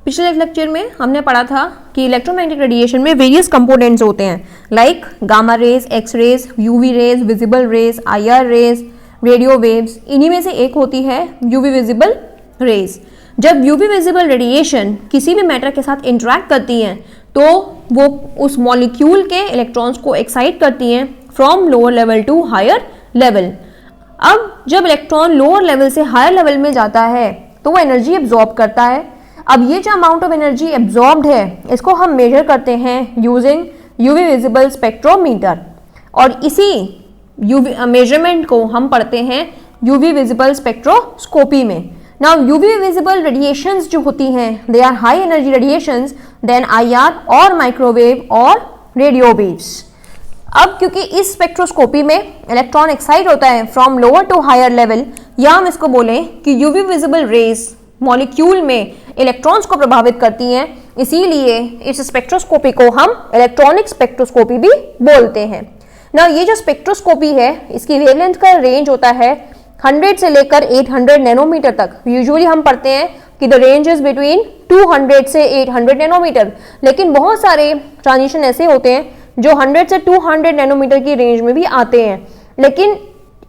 पिछले लेक्चर में हमने पढ़ा था कि इलेक्ट्रोमैग्नेटिक रेडिएशन में वेरियस कंपोनेंट्स होते हैं, like gamma rays, X rays, UV rays, visible rays, IR rays, radio waves. इन्हीं में से एक होती है यूवी विजिबल रेज। जब यूवी विजिबल रेडिएशन किसी भी मैटर के साथ इंटरेक्ट करती हैं तो वो उस मॉलिक्यूल के इलेक्ट्रॉन्स को एक्साइट करती हैं from lower level to higher level. अब जब इलेक्ट्रॉन लोअर लेवल से हायर लेवल में जाता है तो वो एनर्जी एब्जॉर्ब करता है। अब ये जो अमाउंट ऑफ एनर्जी एब्जॉर्ब्ड है इसको हम मेजर करते हैं यूजिंग यूवी विजिबल स्पेक्ट्रोमीटर, और इसी यूवी मेजरमेंट को हम पढ़ते हैं यूवी विजिबल स्पेक्ट्रोस्कोपी में। नाउ यूवी विजिबल रेडिएशंस जो होती हैं they are high energy radiations than IR और माइक्रोवेव और रेडियो वेव्स। अब क्योंकि इस स्पेक्ट्रोस्कोपी में इलेक्ट्रॉन एक्साइट होता है from lower to higher level, या हम इसको बोलें कि यूवी विजिबल रेज मॉलिक्यूल में इलेक्ट्रॉन्स को प्रभावित करती हैं, इसीलिए इस स्पेक्ट्रोस्कोपी को हम इलेक्ट्रॉनिक स्पेक्ट्रोस्कोपी भी बोलते हैं। ना ये जो स्पेक्ट्रोस्कोपी है इसकी वेवलेंथ का रेंज होता है 100 से लेकर 800 नैनोमीटर तक। यूजुअली हम पढ़ते हैं कि द रेंज इज बिटवीन 200 से 800 नैनोमीटर, लेकिन बहुत सारे ट्रांजिशन ऐसे होते हैं जो 100 से 200 नैनोमीटर की रेंज में भी आते हैं। लेकिन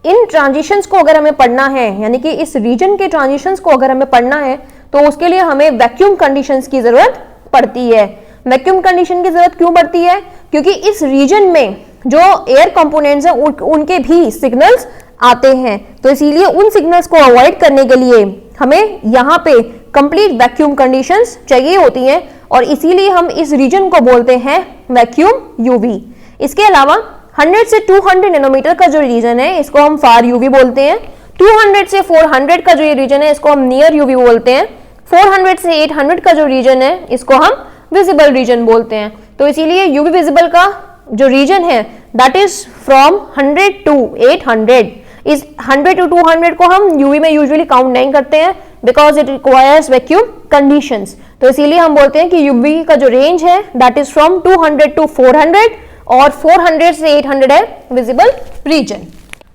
इन ट्रांजिशंस को अगर हमें पढ़ना है, यानी कि इस रीजन के ट्रांजिशंस को अगर हमें पढ़ना है तो उसके लिए हमें वैक्यूम कंडीशंस की जरूरत पड़ती है। वैक्यूम कंडीशन की जरूरत क्यों पड़ती है? क्योंकि इस रीजन में जो एयर कंपोनेंट्स हैं उनके भी सिग्नल्स आते हैं, तो इसीलिए उन सिग्नल्स को अवॉइड करने के लिए हमें यहाँ पे कंप्लीट वैक्यूम कंडीशंस चाहिए होती हैं, और इसीलिए हम इस रीजन को बोलते हैं वैक्यूम यूवी। इसके अलावा 100 से 200 नैनोमीटर का जो रीजन है इसको हम फार यूवी बोलते हैं। 200 से 400 का जो ये रीजन है इसको हम नियर यूवी बोलते हैं। 400 से 800 का जो रीजन है इसको हम विजिबल रीजन बोलते हैं। तो इसीलिए यूवी विजिबल का जो रीजन है दैट इज फ्रॉम 100 टू 800। इस 100 टू 200 को हम यूवी में यूजुअली काउंट नहीं करते हैं because it requires vacuum conditions. तो इसीलिए हम बोलते हैं कि यूवी का जो रेंज है दैट इज फ्रॉम 200 टू 400, और 400 से 800 है विजिबल रीजन।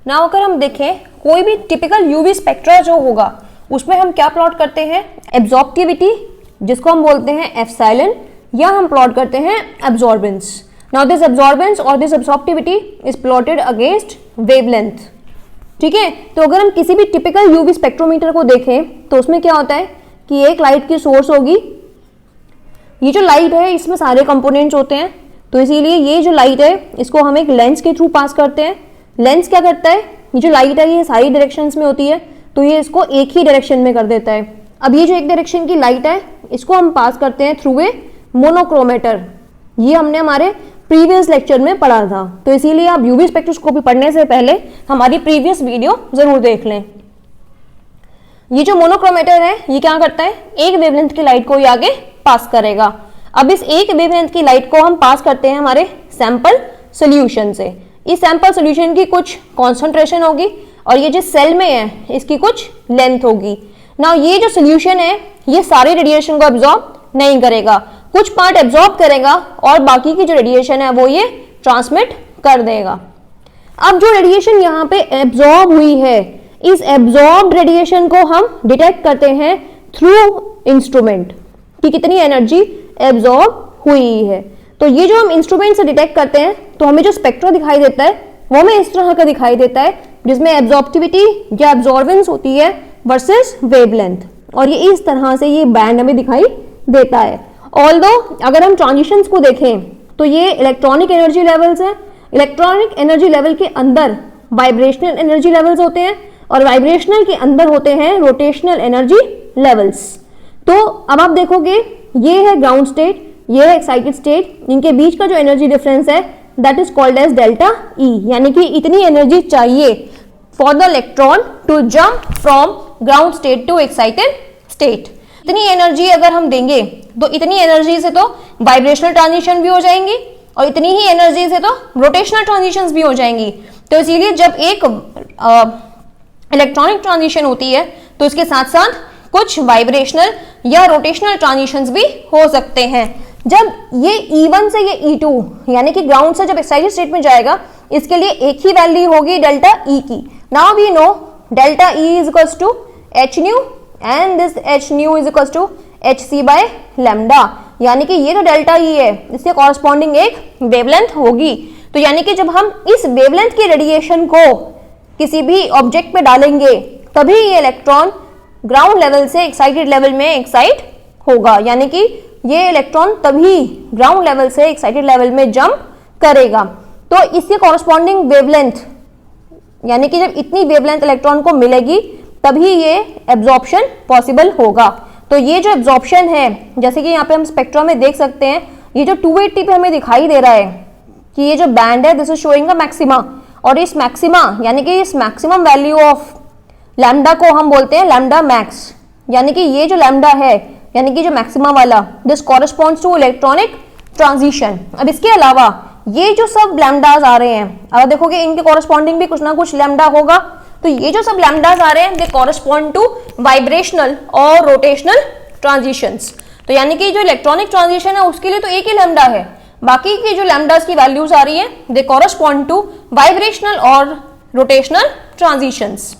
नाउ अगर हम देखें कोई भी टिपिकल यूवी स्पेक्ट्रा जो होगा उसमें हम क्या प्लॉट करते हैं? एब्जॉर्प्टिविटी, जिसको हम बोलते हैं एप्सिलॉन, या हम प्लॉट करते हैं एब्जॉर्बेंस। नाउ दिस एब्जॉर्बेंस और this absorptivity is plotted against wavelength. ठीक है, तो अगर हम किसी भी टिपिकल यूवी स्पेक्ट्रोमीटर को देखें तो उसमें क्या होता है कि एक लाइट की सोर्स होगी। ये जो लाइट है इसमें सारे कंपोनेंट्स होते हैं, तो इसीलिए ये जो लाइट है इसको हम एक लेंस के थ्रू पास करते हैं। लेंस क्या करता है, ये जो लाइट है ये सारी डायरेक्शंस में होती है, तो ये इसको एक ही डायरेक्शन में कर देता है। अब ये जो एक डायरेक्शन की लाइट है इसको हम पास करते हैं थ्रू ए मोनोक्रोमेटर। ये हमने हमारे प्रीवियस लेक्चर में पढ़ा था, तो इसीलिए आप यूवी स्पेक्ट्रोस्कोपी पढ़ने से पहले हमारी प्रीवियस वीडियो जरूर देख लें। ये जो मोनोक्रोमेटर है ये क्या करता है, एक वेवलेंथ की लाइट को ये आगे पास करेगा। अब इस एक वेवलेंथ की लाइट को हम पास करते हैं हमारे सैंपल सॉल्यूशन से। इस सैंपल सॉल्यूशन की कुछ कॉन्सेंट्रेशन होगी और ये जो सेल में है इसकी कुछ लेंथ होगी। नाउ ये जो सॉल्यूशन है ये सारे रेडिएशन को एब्जॉर्ब नहीं करेगा, कुछ पार्ट एब्जॉर्ब करेगा और बाकी की जो रेडिएशन है वो ये ट्रांसमिट कर देगा। अब जो रेडिएशन यहाँ पे एब्जॉर्ब हुई है इस एब्जॉर्ब्ड रेडिएशन को हम डिटेक्ट करते हैं थ्रू इंस्ट्रूमेंट कि कितनी एनर्जी एब्जॉर्ब हुई है। तो ये जो हम इंस्ट्रूमेंट से डिटेक्ट करते हैं तो हमें जो स्पेक्ट्रा दिखाई देता है वो हमें इस तरह का दिखाई देता है जिसमें एब्जॉर्प्टिविटी या एब्जॉर्बेंस होती है वर्सेस वेवलेंथ, और ये इस तरह से ये बैंड हमें दिखाई देता है। ऑल्दो अगर हम ट्रांजिशंस को देखें तो ये इलेक्ट्रॉनिक एनर्जी लेवल्स हैं। इलेक्ट्रॉनिक एनर्जी लेवल के अंदर वाइब्रेशनल एनर्जी लेवल्स होते हैं और वाइब्रेशनल के अंदर होते हैं रोटेशनल एनर्जी लेवल्स। तो अब आप देखोगे ये है ग्राउंड स्टेट, ये है एक्साइटेड स्टेट, इनके बीच का जो एनर्जी डिफरेंस है that is called as delta E, यानी कि इतनी एनर्जी चाहिए for the electron to jump from ground state to excited state. इतनी एनर्जी अगर हम देंगे तो इतनी एनर्जी से तो वाइब्रेशनल ट्रांजिशन भी हो जाएंगी और इतनी ही एनर्जी से तो रोटेशनल ट्रांजिशंस भी हो जाएंगी। तो इसीलिए जब एक इलेक्ट्रॉनिक ट्रांजिशन होती है तो इसके साथ साथ कुछ वाइब्रेशनल या रोटेशनल ट्रांजिशंस भी हो सकते हैं। जब ये E1 से ये E2 यानी कि ग्राउंड से जब एक्साइटेड स्टेट में जाएगा इसके लिए एक ही वैल्यू होगी डेल्टा E की। Now we know delta E is equals to h nu and this h nu is equals to hc by lambda, यानी कि ये जो डेल्टा ई है इसके कॉरस्पॉन्डिंग एक वेवलेंथ होगी। तो यानी कि जब हम इस वेवलेंथ की रेडिएशन को किसी भी ऑब्जेक्ट पे डालेंगे तभी ये इलेक्ट्रॉन ग्राउंड लेवल से एक्साइटेड लेवल में एक्साइट होगा, यानी कि ये इलेक्ट्रॉन तभी ग्राउंड लेवल से एक्साइटेड लेवल में जंप करेगा। तो इसके कॉरस्पॉन्डिंग वेवलेंथ, यानी कि जब इतनी वेवलेंथ इलेक्ट्रॉन को मिलेगी तभी ये एब्जॉर्प्शन पॉसिबल होगा। तो ये जो एब्जॉर्प्शन है, जैसे कि यहाँ पे हम स्पेक्ट्रम में देख सकते हैं, ये जो 280 पे हमें दिखाई दे रहा है कि ये जो बैंड है this is showing a maxima, और इस मैक्सिमा यानी कि इस मैक्सिमम वैल्यू ऑफ लैम्डा को हम बोलते हैं लैम्डा मैक्स, यानी कि ये जो लैम्डा है यानी कि जो मैक्सिमा वाला this corresponds to electronic transition. अब इसके अलावा ये जो सब लैम्डास आ रहे हैं, अगर देखोगे इनके कॉरस्पॉन्डिंग भी कुछ ना कुछ लैम्डा होगा, तो ये जो सब लैम्डास आ रहे हैं दे कॉरस्पॉन्ड टू वाइब्रेशनल और रोटेशनल ट्रांजिशंस। तो यानी कि जो इलेक्ट्रॉनिक ट्रांजिशन है उसके लिए तो एक ही लैम्डा है, बाकी की जो लैम्डास की वैल्यूज आ रही है दे कॉरस्पॉन्ड टू वाइब्रेशनल और रोटेशनल ट्रांजिशंस।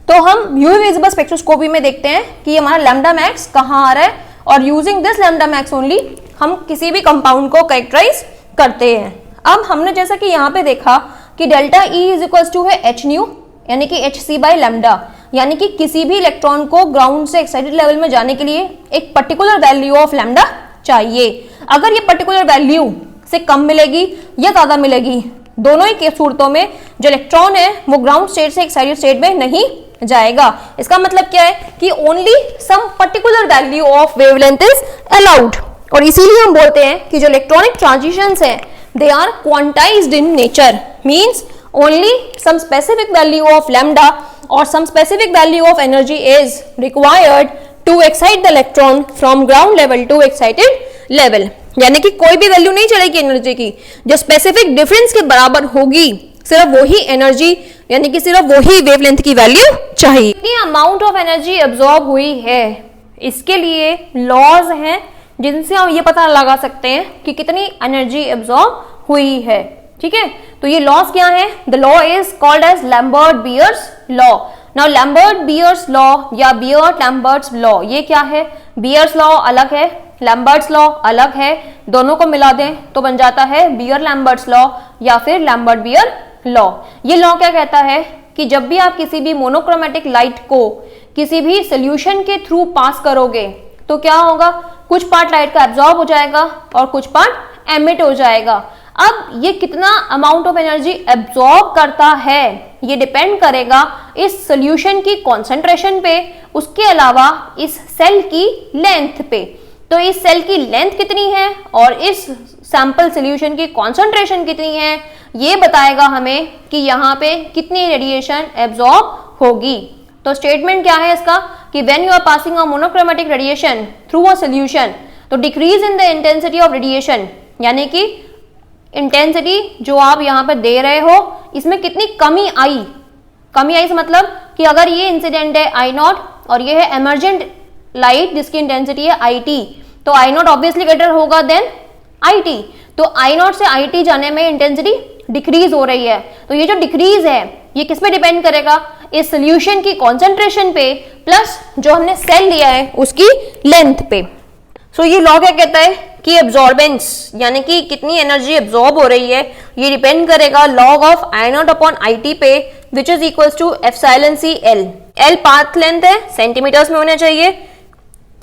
तो हम यूवी विजिबल स्पेक्ट्रोस्कोपी में देखते हैं कि हमारा लैम्डा मैक्स कहाँ आ रहा है, और using this lambda max only हम किसी भी कंपाउंड को कैरेक्टराइज करते हैं। अब हमने जैसा कि यहाँ पे देखा कि delta E is equal to है एच न्यू, यानी कि एच सी बाई लैम्डा, यानी कि किसी भी इलेक्ट्रॉन को ग्राउंड से एक्साइटेड लेवल में जाने के लिए एक पर्टिकुलर वैल्यू ऑफ लैम्डा चाहिए। अगर ये पर्टिकुलर वैल्यू से कम मिलेगी या ज्यादा मिलेगी, दोनों ही सूरतों में जो इलेक्ट्रॉन है वो ग्राउंड स्टेट से एक्साइटेड स्टेट में नहीं जाएगा। इसका मतलब क्या है कि only some particular value of wavelength is allowed, और इसीलिए हम बोलते हैं कि जो इलेक्ट्रॉनिक ट्रांजिशंस है they are quantized in nature, means only some specific value of lambda और some specific value of energy is required to excite the electron from ground level to excited level, यानी कि कोई भी value नहीं चलेगी energy की, जो specific difference के बराबर होगी सिर्फ वही एनर्जी यानी कि सिर्फ वही वेवलेंथ की वैल्यू चाहिए। कितनी अमाउंट ऑफ एनर्जी एब्जॉर्ब हुई है, इसके लिए लॉज हैं जिनसे हम ये पता लगा सकते हैं कि कितनी एनर्जी एब्जॉर्ब हुई है। ठीक है, तो ये लॉज क्या है? The law is called as Lambert Beer's law. Now Lambert Beer's law या बियर्ट-लैम्बर्ट्स लॉ, ये क्या है? बियर्स लॉ अलग है, लैम्बर्ट्स लॉ अलग है, दोनों को मिला दें तो बन जाता है बियर-लैम्बर्ट्स लॉ या फिर लैम्बर्ट-बियर लॉ। ये लॉ क्या कहता है कि जब भी आप किसी भी मोनोक्रोमेटिक लाइट को किसी भी सोल्यूशन के थ्रू पास करोगे तो क्या होगा? कुछ पार्ट लाइट का एब्जॉर्ब हो जाएगा और कुछ पार्ट एमिट हो जाएगा। अब ये कितना अमाउंट ऑफ एनर्जी एब्जॉर्ब करता है ये डिपेंड करेगा इस सोल्यूशन की कॉन्सेंट्रेशन पे, उसके अलावा इस सेल की लेंथ पे। तो इस सेल की लेंथ कितनी है और इस सैंपल सोल्यूशन की कॉन्सेंट्रेशन कितनी है ये बताएगा हमें कि यहाँ पे कितनी रेडिएशन एब्जॉर्ब होगी। तो स्टेटमेंट क्या है इसका कि when you are passing a monochromatic radiation through a solution, तो decrease in the intensity of radiation, यानी कि इंटेंसिटी जो आप यहाँ पर दे रहे हो इसमें कितनी कमी आई। कमी आई से मतलब कि अगर ये इंसिडेंट है आई नॉट और ये है एमर्जेंट लाइट जिसकी इंटेंसिटी है आई टी, तो आई नॉट ऑब्वियसली ग्रेटर होगा देन आई टी। तो आई नॉट से आई टी जाने में इंटेंसिटी डिक्रीज हो रही है। तो ये जो डिक्रीज है ये किस पे डिपेंड करेगा? इस सोल्यूशन की कॉन्सेंट्रेशन पे प्लस जो हमने सेल लिया है उसकी लेंथ पे। सो ये लॉ क्या कहता है कि एब्जॉर्बेंस यानी कि कितनी एनर्जी एब्जॉर्ब हो रही है ये डिपेंड करेगा log of I naught upon I T पे, which is equals to epsilon C L. L path length है, सेंटीमीटर्स में होना चाहिए,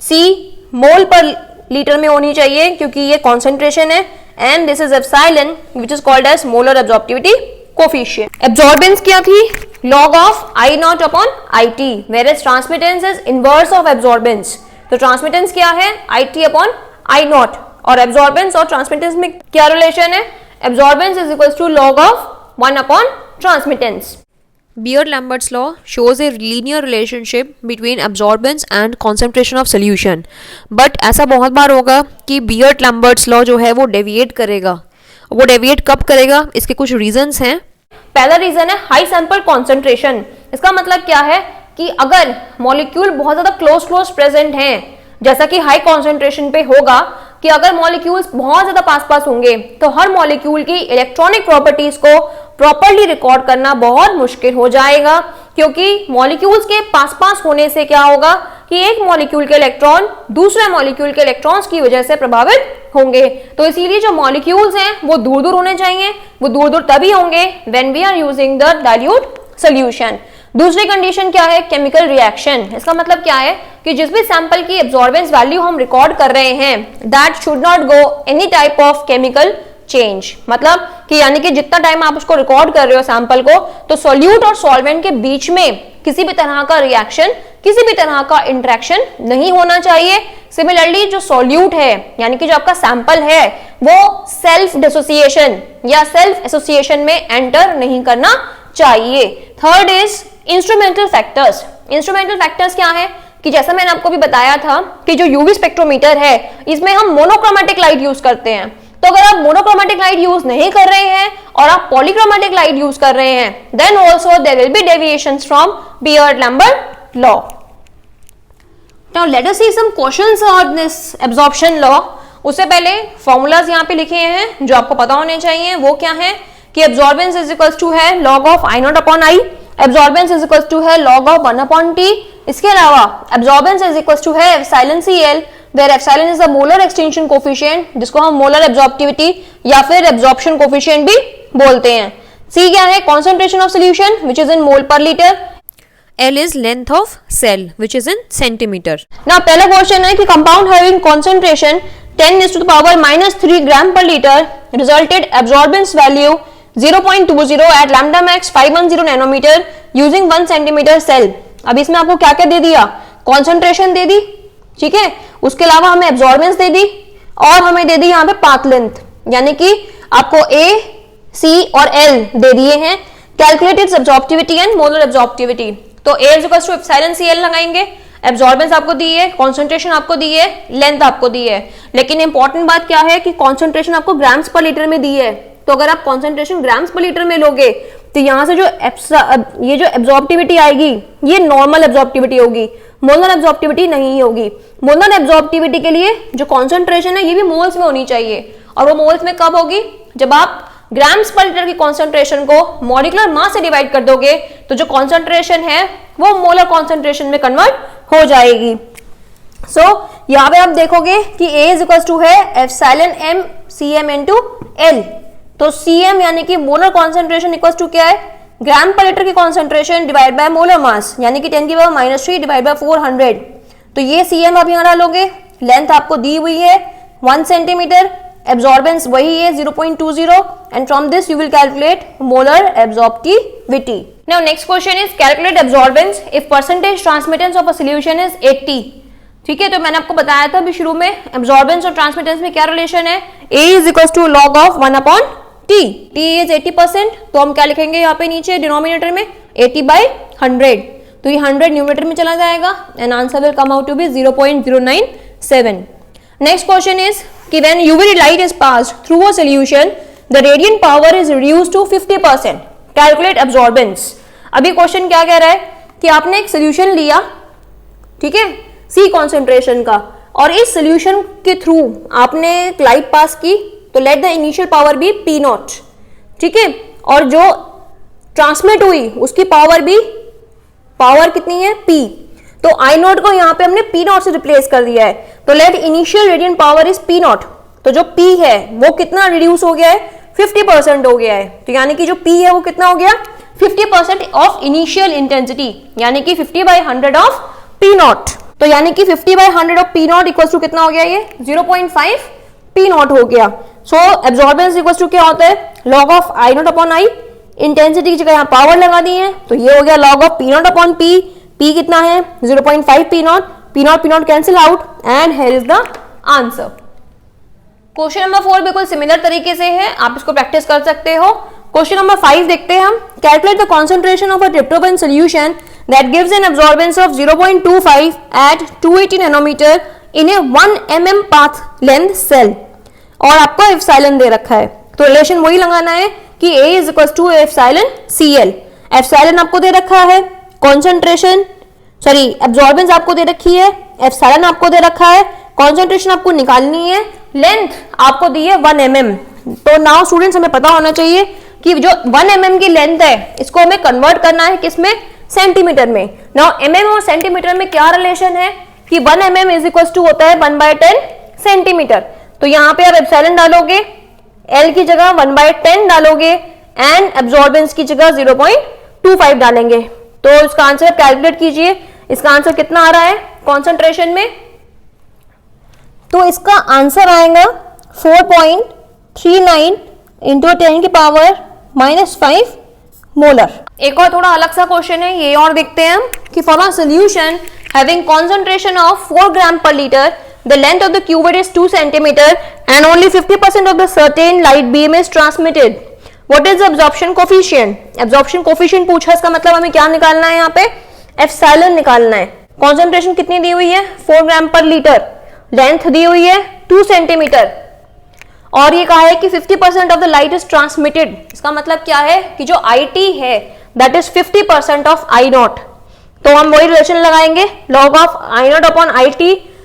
सी मोल पर लीटर में होनी चाहिए क्योंकि ये कॉन्सेंट्रेशन है, and this is epsilon which is called as molar absorptivity coefficient. Absorbance क्या थी? Log of I naught upon I T, whereas transmittance is inverse of absorbance. तो ट्रांसमिटेंस क्या है? I T upon I naught, और absorbance और transmittance में क्या relation है? Absorbance is equals to log of 1 upon transmittance. Beer-Lambert's law shows a linear relationship between absorbance and concentration of solution. But ऐसा बहुत बार होगा कि Beer-Lambert's law जो है वो डेविएट करेगा। वो डेविएट कब करेगा? इसके कुछ रीजंस हैं। पहला रीजन है हाई सैंपल कॉन्सेंट्रेशन। इसका मतलब क्या है कि अगर मॉलिक्यूल बहुत ज्यादा क्लोज प्रेजेंट हैं, जैसा कि हाई कॉन्सेंट्रेशन पे होगा कि अगर मॉलिक्यूल्स बहुत ज्यादा पास होंगे तो हर मॉलिक्यूल की इलेक्ट्रॉनिक प्रॉपर्टीज को प्रॉपर्ली रिकॉर्ड करना बहुत मुश्किल हो जाएगा, क्योंकि मॉलिक्यूल्स के पास होने से क्या होगा कि एक मॉलिक्यूल के इलेक्ट्रॉन दूसरे मॉलिक्यूल के इलेक्ट्रॉन्स की वजह से प्रभावित होंगे। तो इसीलिए जो मॉलिक्यूल्स हैं वो दूर दूर होने चाहिए, वो दूर दूर तभी होंगे when we are using the dilute solution. दूसरी कंडीशन क्या है? Chemical reaction. इसका मतलब क्या है कि जिस भी सैंपल की एब्जॉर्बेंस वैल्यू हम रिकॉर्ड कर रहे हैं that should not go any type of chemical change. मतलब कि यानी कि जितना टाइम आप उसको रिकॉर्ड कर रहे हो सैंपल को, तो सॉल्यूट और सॉल्वेंट के बीच में किसी भी तरह का रिएक्शन, किसी भी तरह का इंटरेक्शन नहीं होना चाहिए। सिमिलरली जो सॉल्यूट है यानी कि जो आपका सैंपल है वो सेल्फ डिसोसिएशन या सेल्फ एसोसिएशन में एंटर नहीं करना चाहिए। Third is instrumental factors. Instrumental factors क्या है कि जैसा मैंने आपको भी बताया था कि जो यूवी स्पेक्ट्रोमीटर है इसमें हम मोनोक्रोमेटिक लाइट यूज करते हैं। तो अगर आप मोनोक्रोमेटिक लाइट यूज नहीं कर रहे हैं और आप पॉलीक्रोमेटिक लाइट यूज कर रहे हैं then also there will be deviations from Beer Lambert law. Now let us see some questions on this absorption law. उससे पहले फॉर्मूलाज यहाँ पे लिखे हैं जो आपको पता होने चाहिए। वो क्या है कि एब्जॉर्बेंस इज इक्वल्स टू है log of I naught upon I, absorbance is equals to है log ऑफ 1 अपॉन T। इसके अलावा एब्जॉर्बेंस इज इक्वल्स टू है epsilon Cl where epsilon is the molar extinction coefficient जिसको हम molar absorptivity या फिर absorption coefficient भी बोलते हैं। C क्या है? concentration of solution which is in mole per liter। L is length of cell which is in centimeter। Now पहला क्वेश्चन है कि compound having concentration 10⁻³ gram per liter resulted absorbance value 0.20 at lambda max 510 nanometer using 1 centimeter cell। अब इसमें आपको क्या क्या दे दिया? concentration दे दी, ठीक है, उसके अलावा हमें एब्जॉर्बेंस दे दी और हमें दे दी यहाँ पे पाथ लेंथ, यानी कि आपको A, C और L दे दिए हैं। Calculate its absorptivity and molar absorptivity. तो A is equals to epsilon Cl लगाएंगे, एब्जॉर्बेंस आपको दी है, कॉन्सेंट्रेशन आपको दी है, लेंथ आपको दी है। लेकिन इंपॉर्टेंट बात क्या है कि कॉन्सेंट्रेशन आपको ग्राम्स पर लीटर में दी है। तो अगर आप कॉन्सेंट्रेशन ग्राम्स पर लीटर में लोगे तो यहाँ से जो ये जो एब्जॉर्प्टिविटी आएगी ये नॉर्मल एब्जॉर्प्टिविटी होगी, मोलर एब्जॉर्प्टिविटी नहीं होगी। मोलर एब्जॉर्प्टिविटी के लिए जो कॉन्सेंट्रेशन है ये भी मोल्स में होनी चाहिए, और वो मोल्स में कब होगी? जब आप ग्राम्स पर लीटर की कॉन्सेंट्रेशन को मॉलिक्यूलर मास से डिवाइड कर दोगे तो जो कॉन्सेंट्रेशन है वो मोलर कॉन्सेंट्रेशन में कन्वर्ट हो जाएगी। सो यहाँ पे आप देखोगे कि A इज इक्वल टू है epsilon m Cm into L। तो Cm यानी कि मोलर कॉन्सेंट्रेशन इक्वल टू क्या है? ग्राम पर लीटर की concentration divide by molar mass, यानी कि 10⁻³ डिवाइड बाय 400। तो ये Cm आप यहाँ डालोगे, लेंथ आपको दी हुई है 1 सेंटीमीटर, एब्जॉर्बेंस वही है 0.20 and from this you will calculate molar absorptivity. Now next question is calculate absorbance if percentage transmittance of a solution is 80। ठीक है, तो मैंने आपको बताया था अभी शुरू में एब्जॉर्बेंस और ट्रांसमिटेंस में क्या रिलेशन है। A is equal to log of 1 upon T। T is 80%, तो हम क्या लिखेंगे यहाँ पे नीचे डिनोमिनेटर में 80/100। तो ये 100 न्यूमरेटर में चला जाएगा and answer will come out to be 0.097। Next question is कि when UV light is passed through a solution the radiant power is reduced to 50%। Calculate absorbance. अभी क्वेश्चन क्या कह रहा है कि आपने एक सोल्यूशन लिया, ठीक है, C कॉन्सेंट्रेशन का, और इस सोल्यूशन के थ्रू आपने लाइट पास की, तो let the initial power be P0, ठीक है, और जो ट्रांसमिट हुई उसकी पावर भी, पावर कितनी है? P। तो I0 को यहाँ पे हमने P0 से रिप्लेस कर दिया है, तो let initial radiant power is P0। तो जो P है वो कितना रिड्यूस हो गया है? 50% हो गया है। तो यानी कि जो P है वो कितना हो गया? 50% ऑफ इनिशियल इंटेंसिटी, यानी कि 50/100 ऑफ P0। तो यानी कि 50/100 ऑफ P0 इक्वल्स टू कितना हो गया? ये 0.5 P0 हो गया। सो एब्जॉर्बेंस इक्वल्स टू क्या होता है? log of I0 upon I। Intensity की जगह यहाँ पावर लगा दी है, तो ये हो गया log of P0 upon P। P कितना है? 0.5 P0। P0 cancel out and here is the answer. Question number 4 बिल्कुल सिमिलर तरीके से है, आप इसको प्रैक्टिस कर सकते हो। क्वेश्चन नंबर 5 देखते हैं हम। Calculate the concentration of a tryptophan solution that gives an absorbance of 0.25 at 280 nanometer in a 1 mm path length cell। और आपको एप्सिलॉन दे रखा है, तो रिलेशन वही लगाना है कि A is equal to epsilon Cl। Epsilon आपको दे रखा है, कॉन्सेंट्रेशन एब्जॉर्बेंस आपको दे रखी है, एप्सिलॉन आपको दे रखा है, कॉन्सेंट्रेशन आपको निकालनी है, लेंथ आपको दी है 1 mm। तो नाउ स्टूडेंट्स हमें पता होना चाहिए कि जो 1 mm की लेंथ है इसको हमें कन्वर्ट करना है किसमें? सेंटीमीटर में। नाउ mm और सेंटीमीटर में क्या रिलेशन है कि 1 mm इज इक्वल टू होता है 1/10 सेंटीमीटर। तो यहाँ पे आप एप्सिलॉन डालोगे, L की जगह 1/10 डालोगे एंड एब्जॉर्बेंस की जगह 0.25 डालेंगे। तो इसका आंसर कैलकुलेट कीजिए, इसका आंसर कितना आ रहा है कॉन्सेंट्रेशन में। तो इसका आंसर आएगा 4.39 इंटू 10 की पावर -5 मोलर। एक और थोड़ा अलग सा क्वेश्चन है, ये और देखते हैं हम कि for a solution having concentration of 4 ग्राम पर litre, the length of the cuvette is 2 centimeter and only 50% of the certain light beam is transmitted. What is the absorption coefficient? Absorption coefficient पूछा, इसका मतलब हमें क्या निकालना है, यहाँ पे एप्सिलॉन निकालना है। कंसंट्रेशन कितनी दी हुई है 4 ग्राम पर लीटर, लेंथ दी हुई है 2 सेंटीमीटर और ये कहा है कि 50% of the light is transmitted. इसका मतलब क्या है कि जो IT है दैट इज 50% ऑफ I0। तो हम वही रिलेशन लगाएंगे, log of I0 upon IT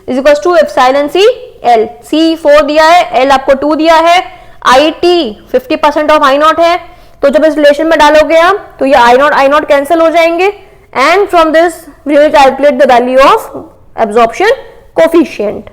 is equal to epsilon C L। C 4 दिया है, L आपको 2 दिया है, IT 50% ऑफ I0 है। तो जब इस रिलेशन में डालोगे आप तो ये I0 कैंसिल हो जाएंगे and from this we will calculate the value of absorption coefficient.